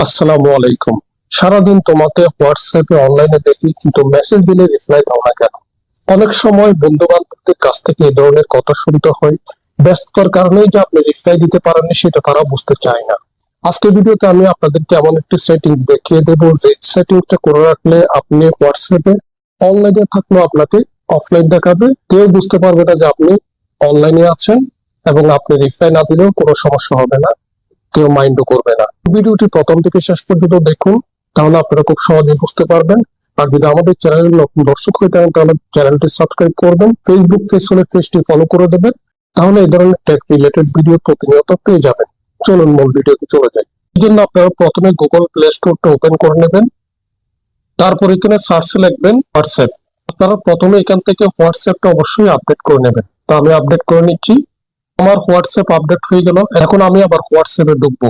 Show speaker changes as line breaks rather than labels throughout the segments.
আসসালামু আলাইকুম। সারাদিন তোমাকে হোয়াটসঅ্যাপে অনলাইনে দেখি, কিন্তু মেসেজ দিলে রিপ্লাই দাও না কেন? অনেক সময় বন্ধু বান্ধবদের কাছ থেকে এই ধরনের কথা শুনতে হয়। ব্যস্ততার কারণেই যে আপনি রিপ্লাই দিতে পারেননি সেটা তারা বুঝতে চায় না। আজকের ভিডিওতে আমি আপনাদেরকে এমন একটি সেটিংস দেখিয়ে দেবো যে সেটিংসটা করে রাখলে আপনি হোয়াটসঅ্যাপে অনলাইনে থাকলেও আপনাকে অফলাইন দেখাবে, কেউ বুঝতে পারবে না যে আপনি অনলাইনে আছেন, এবং আপনি রিপ্লাই না দিলেও কোনো সমস্যা হবে না, কেউ মাইন্ডও করবে না। ভিডিওটি প্রথম থেকে শেষ পর্যন্ত দেখুন, তাহলে আপনারা খুব সহজে বুঝতে পারবেন। আর যদি আমাদের চ্যানেলের নতুন দর্শক হয়ে থাকেন তাহলে চ্যানেলটি সাবস্ক্রাইব করবেন, ফেসবুক পেজ হলে পেজটি ফলো করে দেবেন, তাহলে এই ধরনের টেক রিলেটেড ভিডিও প্রতিনিয়ত পেয়ে যাবেন। চলুন মূল ভিডিওতে চলে যাই। এই জন্য আপনারা প্রথমে গুগল প্লে স্টোরটা ওপেন করে নেবেন, তারপর এখানে সার্চে লিখবেন হোয়াটসঅ্যাপ। আপনারা প্রথমে এখান থেকে হোয়াটসঅ্যাপটা অবশ্যই আপডেট করে নেবেন। তো আমি আপডেট করে নিচ্ছি। আমার হোয়াটসঅ্যাপ আপডেট হয়ে গেল। এখন আমি আবার হোয়াটসঅ্যাপে ঢুকবো।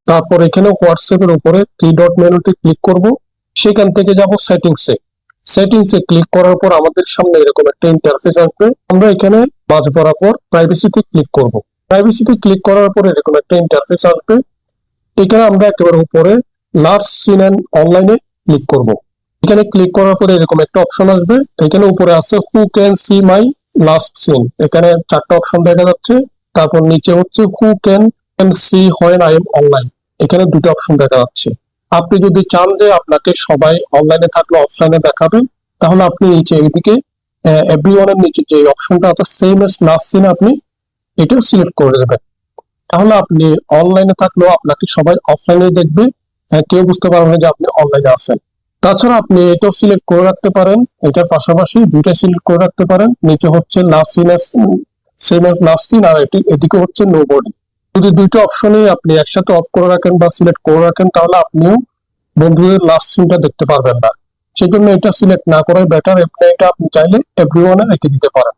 তারপর এখানে হোয়াটসঅ্যাপ এর উপরে থ্রি ডট মেনুতে ক্লিক করব। সেখান থেকে যাব সেটিংসে। সেটিংসে ক্লিক করার পর আমাদের সামনে এরকম একটা ইন্টারফেস আসবে। আমরা এখানে মাঝ বরাবর প্রাইভেসিতে ক্লিক করব। প্রাইভেসিতে ক্লিক করার পর এরকম একটা ইন্টারফেস আসবে। এখানে আমরা একেবারে উপরে লাস্ট সিন এন্ড অনলাইনে ক্লিক করব। এখানে ক্লিক করার পরে এরকম একটা অপশন আসবে। এখানে উপরে আছে who can see my last seen. এখানে চারটা অপশন দেখা যাচ্ছে। তারপর নিচে হচ্ছে who can see when I am online. এখানে দুটো অপশন দেখা যাচ্ছে। আপনি যদি চান যে আপনাকে সবাই অনলাইনে থাকলে অফলাইনে দেখাবে, তাহলে আপনি নিচে এইদিকে এভরিওয়ানের নিচে যে অপশনটা আছে সেম এস লাস্ট সিন, আপনি এটা সিলেক্ট করে দেবেন। তাহলে আপনি অনলাইনে থাকলেও আপনাকে সবাই অফলাইনে দেখবে, কেউ বুঝতে পারবে না যে আপনি অনলাইনে আছেন। তাছাড়া আপনি এটাও সিলেক্ট করে রাখতে পারেন, এটার পাশাপাশি দুইটা সিলেক্ট করে রাখতে পারেন। নিচে হচ্ছে last seen same as last seen, আর এদিকে হচ্ছে নো বডি। যদি দুইটা অপশনই আপনি একসাথে অফ করে রাখেন বা সিলেক্ট করে রাখেন, তাহলে আপনিও বন্ধুদের লাস্ট সিনটা দেখতে পারবেন না। সেই জন্য এটা সিলেক্ট না করাই বেটার। এটা আপনি চাইলে এভরিওয়ানে রেখে দিতে পারেন।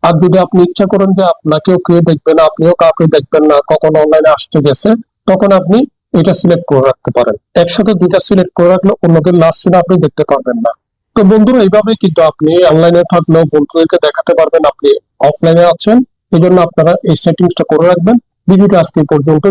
আর যদি আপনি ইচ্ছা করেন যে আপনাকেও কেউ দেখবে না, আপনিও কাউকে দেখবেন না, কখন অনলাইনে আসতে গেছে, তখন আপনি এটা সিলেক্ট করে রাখতে পারেন। একসাথে দুইটা সিলেক্ট করে রাখলে অন্যদের লাস্ট সিন আপনি দেখতে পারবেন না। তো বন্ধুরা, এইভাবে কিন্তু আপনি অনলাইনে থাকলেও বন্ধুদেরকে দেখাতে পারবেন আপনি অফলাইনে আছেন। এই জন্য আপনারা এই সেটিংসটা করে রাখবেন। ভিডিওটা আজকে এই পর্যন্ত।